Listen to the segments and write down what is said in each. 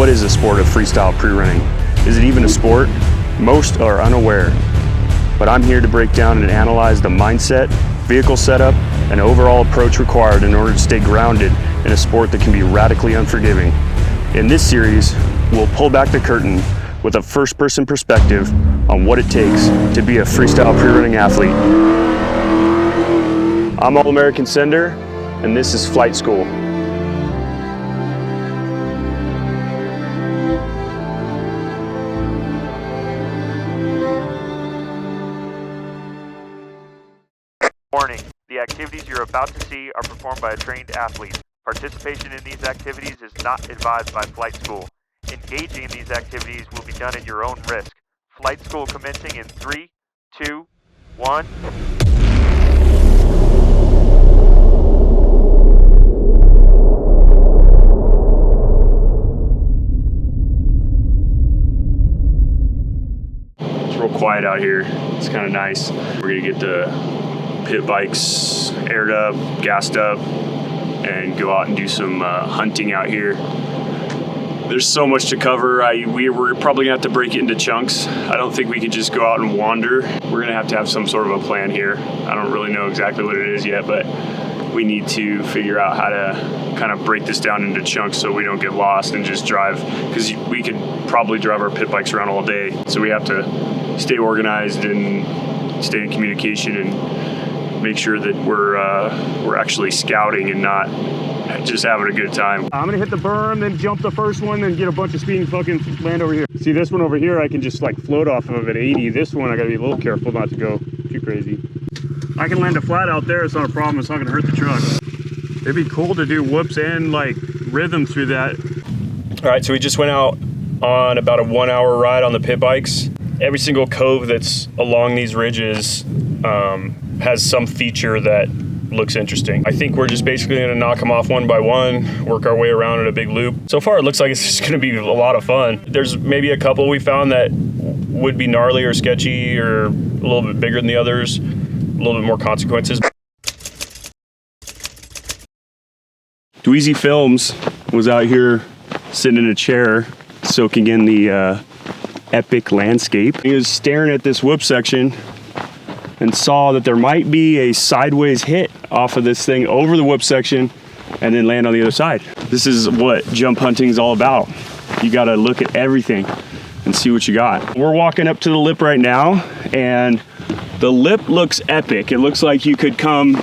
What is the sport of freestyle pre-running? Is it even a sport? Most are unaware. But I'm here to break down and analyze the mindset, vehicle setup, and overall approach required in order to stay grounded in a sport that can be radically unforgiving. In this series, we'll pull back the curtain with a first-person perspective on what it takes to be a freestyle pre-running athlete. I'm All-American Sender, and this is Flight School. Warning, the activities you're about to see are performed by a trained athlete. Participation in these activities is not advised by Flight School. Engaging in these activities will be done at your own risk. Flight School commencing in 3, 2, 1. It's real quiet out here. It's kind of nice. We're gonna get the pit bikes aired up, gassed up, and go out and do some hunting out here. There's so much to cover. We're probably gonna have to break it into chunks. I don't think we can just go out and wander. We're gonna have to have some sort of a plan here. I don't really know exactly what it is yet, but we need to figure out how to kind of break this down into chunks so we don't get lost and just drive, because we could probably drive our pit bikes around all day. So we have to stay organized and stay in communication and make sure that we're actually scouting and not just having a good time. I'm gonna hit the berm, then jump the first one, then get a bunch of speed and fucking land over here. See, this one over here, I can just like float off of at 80. This one, I gotta be a little careful not to go too crazy. I can land a flat out there, it's not a problem, it's not gonna hurt the truck. It'd be cool to do whoops and like rhythm through that. All right, so we just went out on about a 1 hour ride on the pit bikes. Every single cove that's along these ridges has some feature that looks interesting. I think we're just basically gonna knock them off one by one, work our way around in a big loop. So far, it looks like it's just gonna be a lot of fun. There's maybe a couple we found that would be gnarly or sketchy or a little bit bigger than the others, a little bit more consequences. Dweezy Films was out here sitting in a chair, soaking in the epic landscape. He was staring at this whoop section and saw that there might be a sideways hit off of this thing over the whoop section and then land on the other side. This is what jump hunting is all about. You gotta look at everything and see what you got. We're walking up to the lip right now, and the lip looks epic. It looks like you could come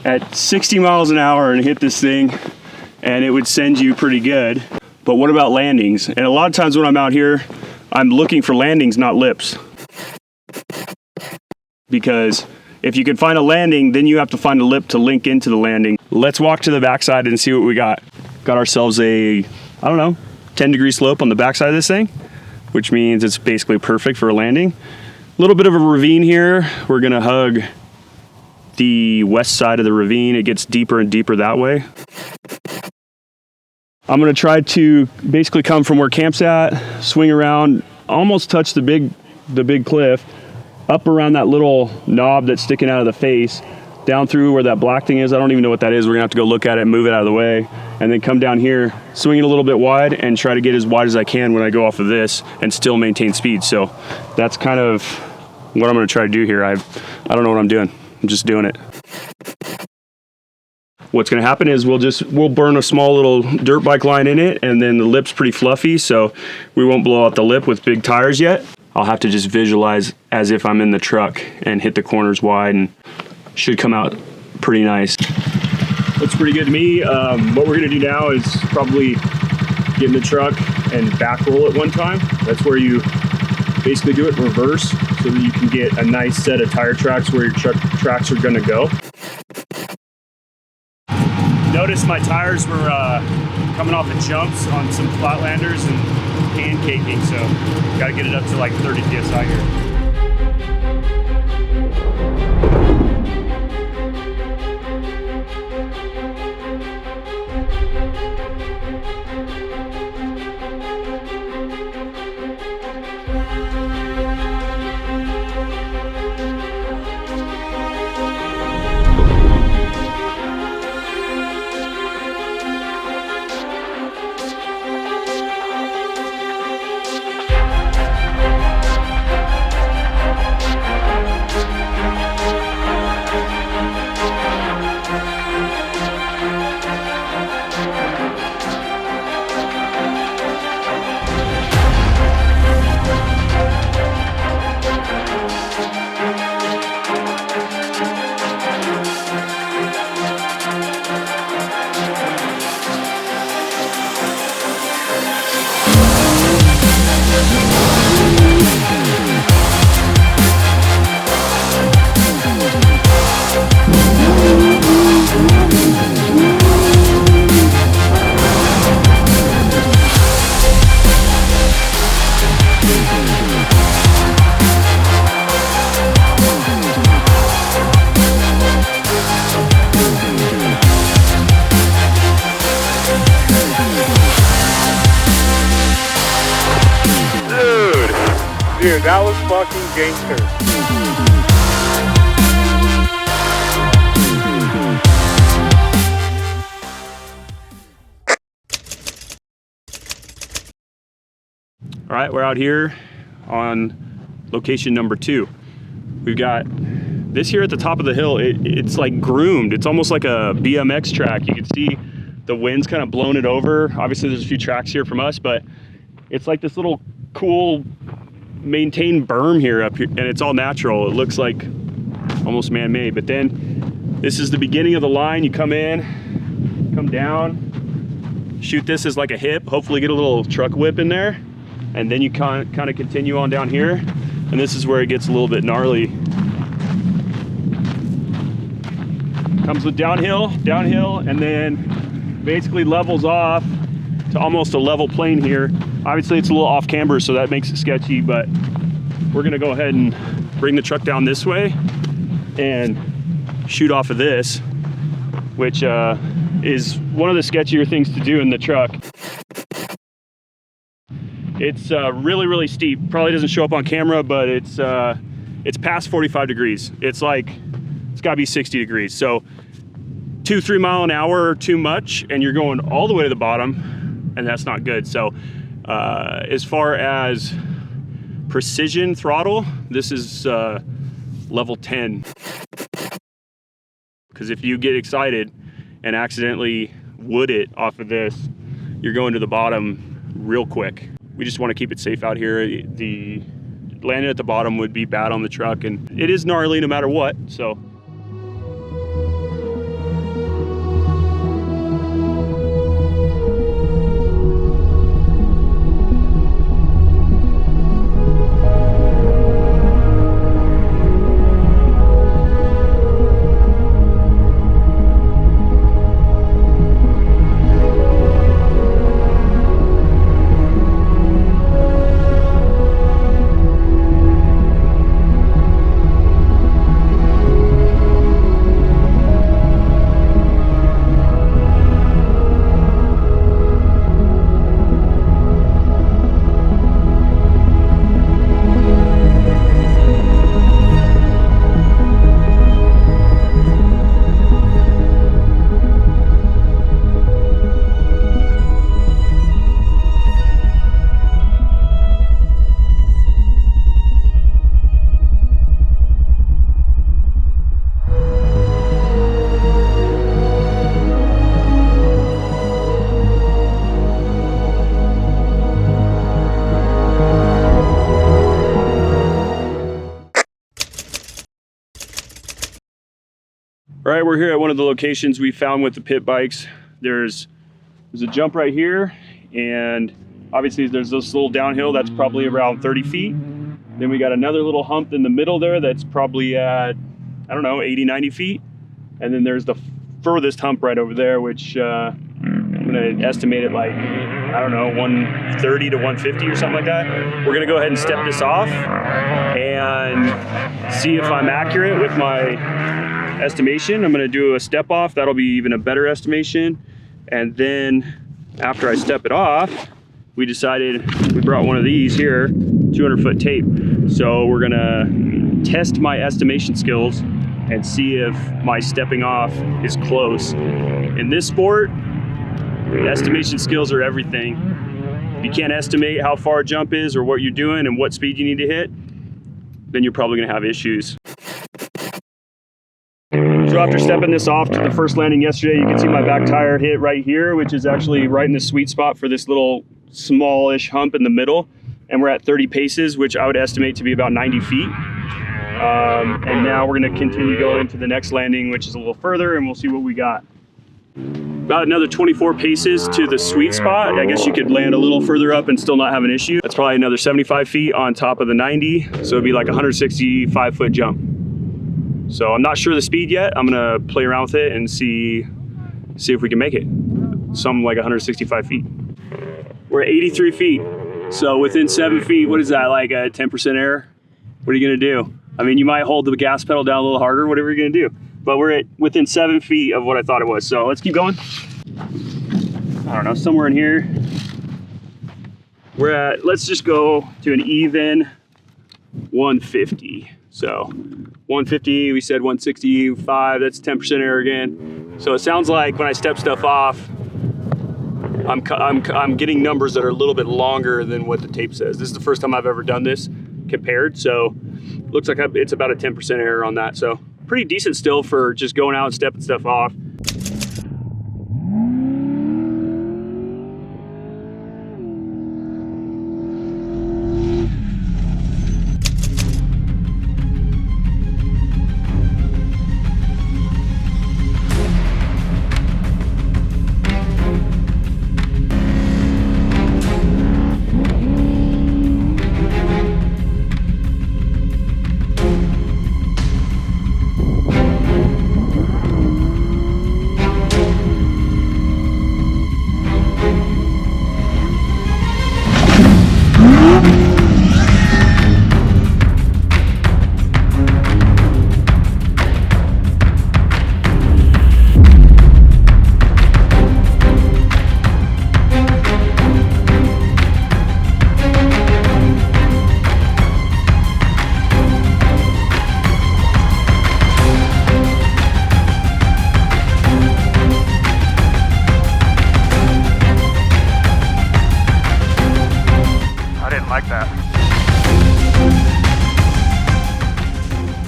at 60 miles an hour and hit this thing and it would send you pretty good. But what about landings? And a lot of times when I'm out here, I'm looking for landings, not lips. Because if you can find a landing, then you have to find a lip to link into the landing. Let's walk to the backside and see what we got. Got ourselves a, I don't know, 10-degree slope on the backside of this thing, which means it's basically perfect for a landing. A little bit of a ravine here. We're gonna hug the west side of the ravine. It gets deeper and deeper that way. I'm gonna try to basically come from where camp's at, swing around, almost touch the big cliff, up around that little knob that's sticking out of the face, down through where that black thing is. I don't even know what that is. We're gonna have to go look at it and move it out of the way, and then come down here, swing it a little bit wide, and try to get as wide as I can when I go off of this and still maintain speed. So that's kind of what I'm gonna try to do here. I don't know what I'm doing. I'm just doing it. What's gonna happen is we'll burn a small little dirt bike line in it, and then the lip's pretty fluffy, so we won't blow out the lip with big tires yet. I'll have to just visualize as if I'm in the truck and hit the corners wide, and should come out pretty nice. Looks pretty good to me. What we're gonna do now is probably get in the truck and back roll it one time. That's where you basically do it in reverse so that you can get a nice set of tire tracks where your truck tracks are gonna go. Notice my tires were coming off the jumps on some flatlanders and pancaking, so gotta get it up to like 30 PSI here. Dude, that was fucking gangster. All right, we're out here on location number 2. We've got this here at the top of the hill. It's like groomed. It's almost like a BMX track. You can see the wind's kind of blown it over. Obviously there's a few tracks here from us, but it's like this little cool maintained berm here up here, and it's all natural. It looks like almost man-made, but then this is the beginning of the line. You come in, come down, shoot this as like a hip, hopefully get a little truck whip in there, and then you kind of continue on down here, and this is where it gets a little bit gnarly. Comes with downhill, and then basically levels off to almost a level plane here. Obviously it's a little off camber, so that makes it sketchy, but we're gonna go ahead and bring the truck down this way and shoot off of this, which is one of the sketchier things to do in the truck. It's really, really steep. Probably doesn't show up on camera, but it's past 45 degrees. It's gotta be 60 degrees. So 2-3 mile an hour or too much, and you're going all the way to the bottom, and that's not good. So as far as precision throttle, this is level 10. Because if you get excited and accidentally wood it off of this, you're going to the bottom real quick. We just want to keep it safe out here. The landing at the bottom would be bad on the truck, and it is gnarly no matter what, so. All right, we're here at one of the locations we found with the pit bikes. There's a jump right here, and obviously there's this little downhill that's probably around 30 feet. Then we got another little hump in the middle there that's probably at, I don't know, 80, 90 feet. And then there's the furthest hump right over there, which I'm gonna estimate it like, I don't know, 130 to 150 or something like that. We're gonna go ahead and step this off and see if I'm accurate with my estimation. I'm gonna do a step off. That'll be even a better estimation. And then after I step it off, we brought one of these here, 200-foot tape. So we're gonna test my estimation skills and see if my stepping off is close. In this sport, estimation skills are everything. If you can't estimate how far a jump is or what you're doing and what speed you need to hit, then you're probably gonna have issues. So after stepping this off to the first landing yesterday, you can see my back tire hit right here, which is actually right in the sweet spot for this little smallish hump in the middle. And we're at 30 paces, which I would estimate to be about 90 feet. And now we're gonna continue going to the next landing, which is a little further, and we'll see what we got. About another 24 paces to the sweet spot. I guess you could land a little further up and still not have an issue. That's probably another 75 feet on top of the 90. So it'd be like a 165-foot jump. So I'm not sure the speed yet. I'm gonna play around with it and see if we can make it. Something like 165 feet. We're at 83 feet. So within 7 feet, what is that, like a 10% error? What are you gonna do? I mean, you might hold the gas pedal down a little harder, whatever you're gonna do. But we're at within 7 feet of what I thought it was. So let's keep going. I don't know, somewhere in here. Let's just go to an even 150. So 150, we said 165, that's 10% error again. So it sounds like when I step stuff off, I'm getting numbers that are a little bit longer than what the tape says. This is the first time I've ever done this compared, so looks like it's about a 10% error on that. So pretty decent still for just going out and stepping stuff off.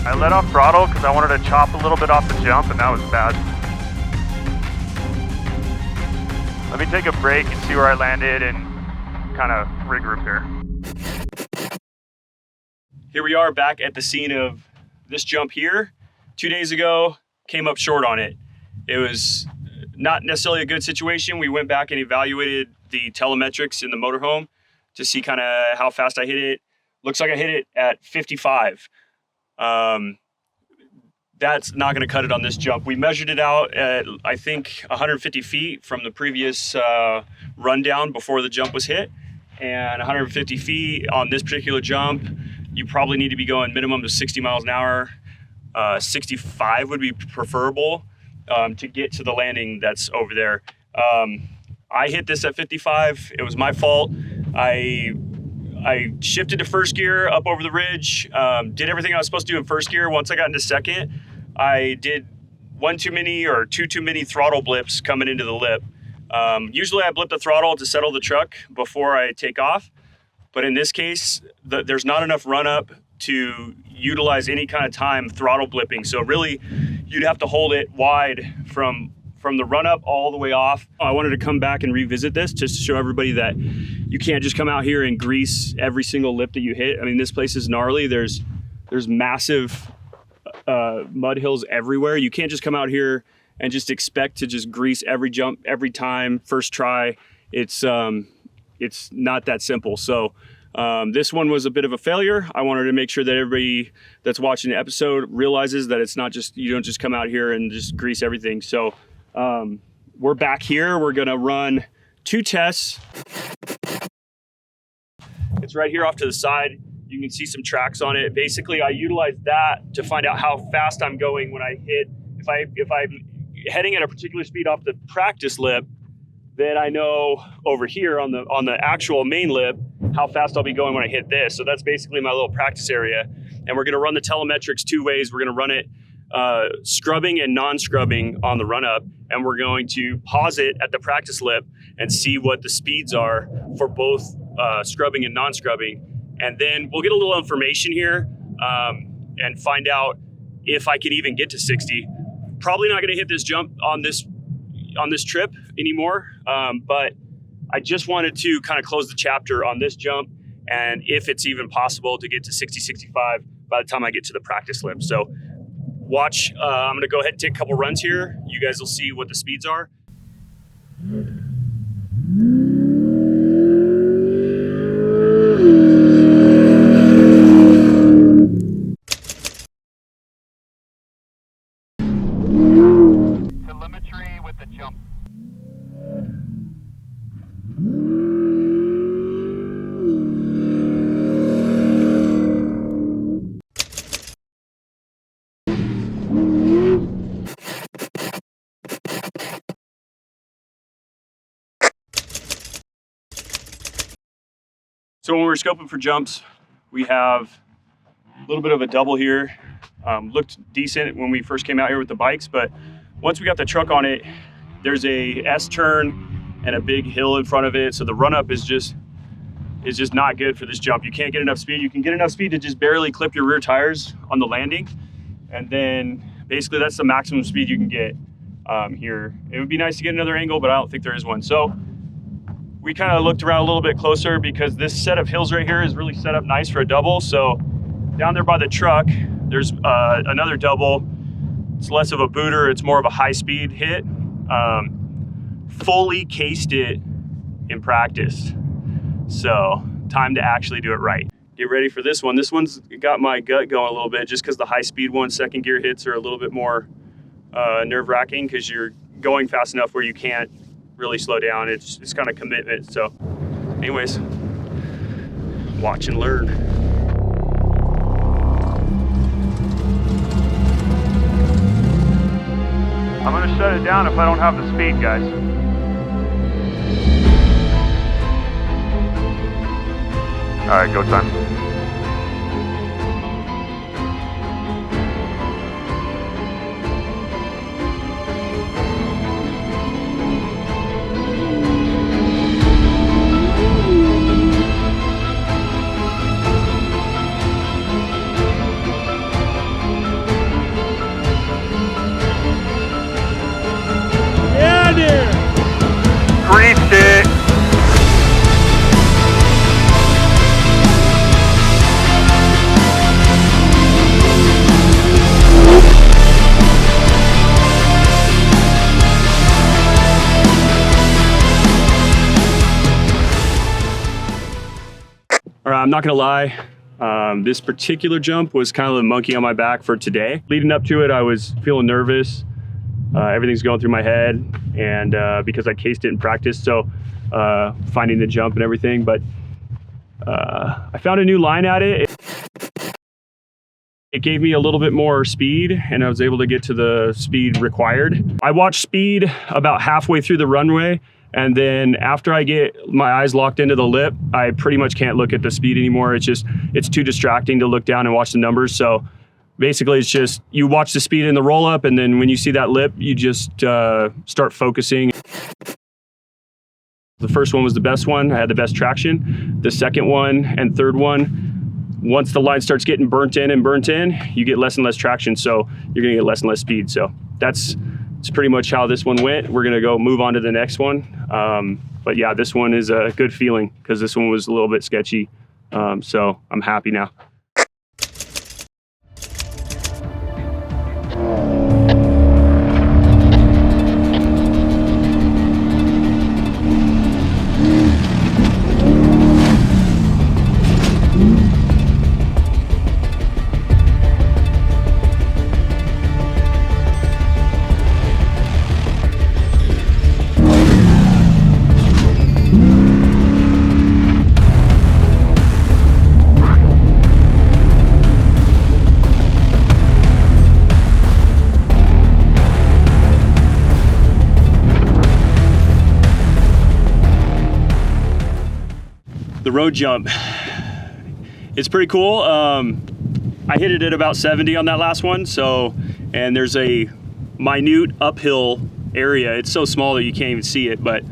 I let off throttle because I wanted to chop a little bit off the jump, and that was bad. Let me take a break and see where I landed and kind of regroup here. Here we are back at the scene of this jump here. 2 days ago, came up short on it. It was not necessarily a good situation. We went back and evaluated the telemetrics in the motorhome to see kind of how fast I hit it. Looks like I hit it at 55. That's not going to cut it on this jump. We measured it out at, I think, 150 feet from the previous rundown before the jump was hit. And 150 feet on this particular jump, you probably need to be going minimum to 60 miles an hour. 65 would be preferable to get to the landing that's over there. I hit this at 55. It was my fault. I shifted to first gear up over the ridge, did everything I was supposed to do in first gear. Once I got into second, I did one too many or two too many throttle blips coming into the lip. Usually I blip the throttle to settle the truck before I take off. But in this case, there's not enough run up to utilize any kind of time throttle blipping. So really, you'd have to hold it wide from the run up all the way off. I wanted to come back and revisit this just to show everybody that you can't just come out here and grease every single lip that you hit. I mean, this place is gnarly. There's massive mud hills everywhere. You can't just come out here and just expect to just grease every jump every time, first try. It's not that simple. So this one was a bit of a failure. I wanted to make sure that everybody that's watching the episode realizes that it's not just, you don't just come out here and just grease everything. So we're back here. We're gonna run 2 tests. It's right here off to the side. You can see some tracks on it. Basically, I utilize that to find out how fast I'm going when I hit. If I'm heading at a particular speed off the practice lip, then I know over here on the actual main lip how fast I'll be going when I hit this. So that's basically my little practice area. And we're gonna run the telemetrics 2 ways. We're gonna run it scrubbing and non-scrubbing on the run up, and we're going to pause it at the practice lip and see what the speeds are for both scrubbing and non-scrubbing. And then we'll get a little information here and find out if I can even get to 60. Probably not gonna hit this jump on this trip anymore, but I just wanted to kind of close the chapter on this jump and if it's even possible to get to 60, 65 by the time I get to the practice lip. So watch, I'm gonna go ahead and take a couple runs here. You guys will see what the speeds are. Telemetry with the jump. So when we're scoping for jumps, we have A little bit of a double here. Looked decent when we first came out here with the bikes, but once we got the truck on it, there's a S-turn and a big hill in front of it. So the run up is just not good for this jump. You can't get enough speed. You can get enough speed to just barely clip your rear tires on the landing. And then basically that's the maximum speed you can get here. It would be nice to get another angle, but I don't think there is one. So we kind of looked around a little bit closer because this set of hills right here is really set up nice for a double. So down there by the truck, there's another double. It's less of a booter, it's more of a high speed hit. Fully cased it in practice. So time to actually do it right. Get ready for this one. This one's got my gut going a little bit just because the high speed one, second gear hits are a little bit more nerve wracking because you're going fast enough where you can't really slow down. It's kind of commitment. So anyways, watch and learn. I'm gonna shut it down if I don't have the speed, guys. All right, go time. Yeah, dude. Reached it. All right, I'm not gonna lie. This particular jump was kind of the monkey on my back for today. Leading up to it, I was feeling nervous. Everything's going through my head, and because I cased it in practice, so finding the jump and everything. But I found a new line at it. It gave me a little bit more speed, and I was able to get to the speed required. I watched speed about halfway through the runway, and then after I get my eyes locked into the lip, I pretty much can't look at the speed anymore. It's too distracting to look down and watch the numbers. So basically it's just, you watch the speed in the roll up, and then when you see that lip, you just start focusing. The first one was the best one. I had the best traction. The second one and third one, once the line starts getting burnt in, you get less and less traction. So you're gonna get less and less speed. So it's pretty much how this one went. We're gonna go move on to the next one. But yeah, this one is a good feeling because this one was a little bit sketchy. So I'm happy now. The road jump, it's pretty cool. I hit it at about 70 on that last one. So, and there's a minute uphill area. It's so small that you can't even see it, but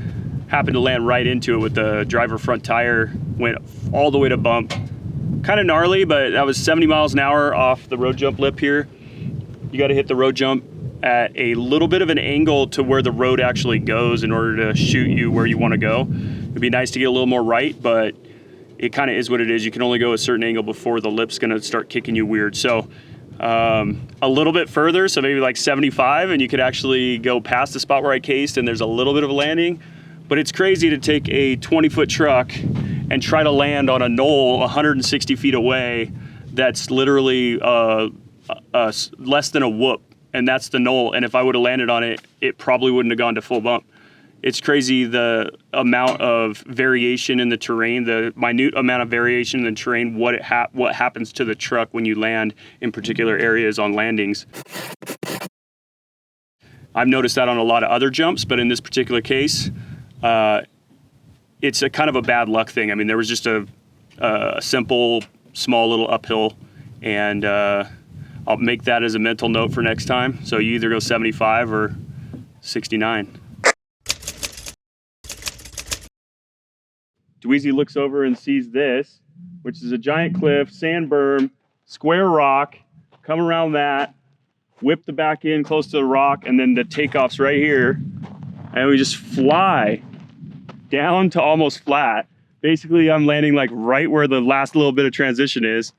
happened to land right into it with the driver front tire, went all the way to bump. Kind of gnarly, but that was 70 miles an hour off the road jump lip here. You got to hit the road jump at a little bit of an angle to where the road actually goes in order to shoot you where you want to go. It'd be nice to get a little more right, but it kind of is what it is. You can only go a certain angle before the lip's gonna start kicking you weird. So a little bit further, so maybe like 75, and you could actually go past the spot where I cased, and there's a little bit of a landing. But it's crazy to take a 20-foot truck and try to land on a knoll 160 feet away that's literally less than a whoop, and that's the knoll. And if I would have landed on it, it probably wouldn't have gone to full bump. It's crazy the amount of variation in the terrain, the minute amount of variation in the terrain, what happens to the truck when you land in particular areas on landings. I've noticed that on a lot of other jumps, but in this particular case, it's a kind of a bad luck thing. I mean, there was just a simple, small little uphill and I'll make that as a mental note for next time. So you either go 75 or 69. Dweezy looks over and sees this, which is a giant cliff, sand berm, square rock. Come around that, whip the back in close to the rock, and then the takeoff's right here. And we just fly down to almost flat. Basically, I'm landing like right where the last little bit of transition is.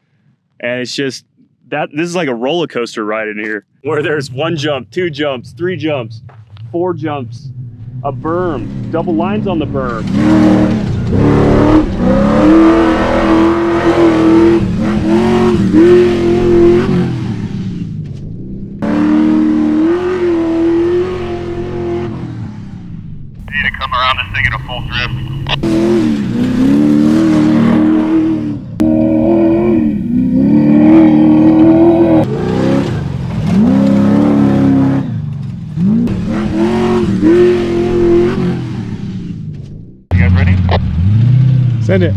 And it's just, this is like a roller coaster ride in here, where there's 1 jump, 2 jumps, 3 jumps, 4 jumps, a berm, double lines on the berm. Need to come around this thing in a full drift. You guys ready? Send it.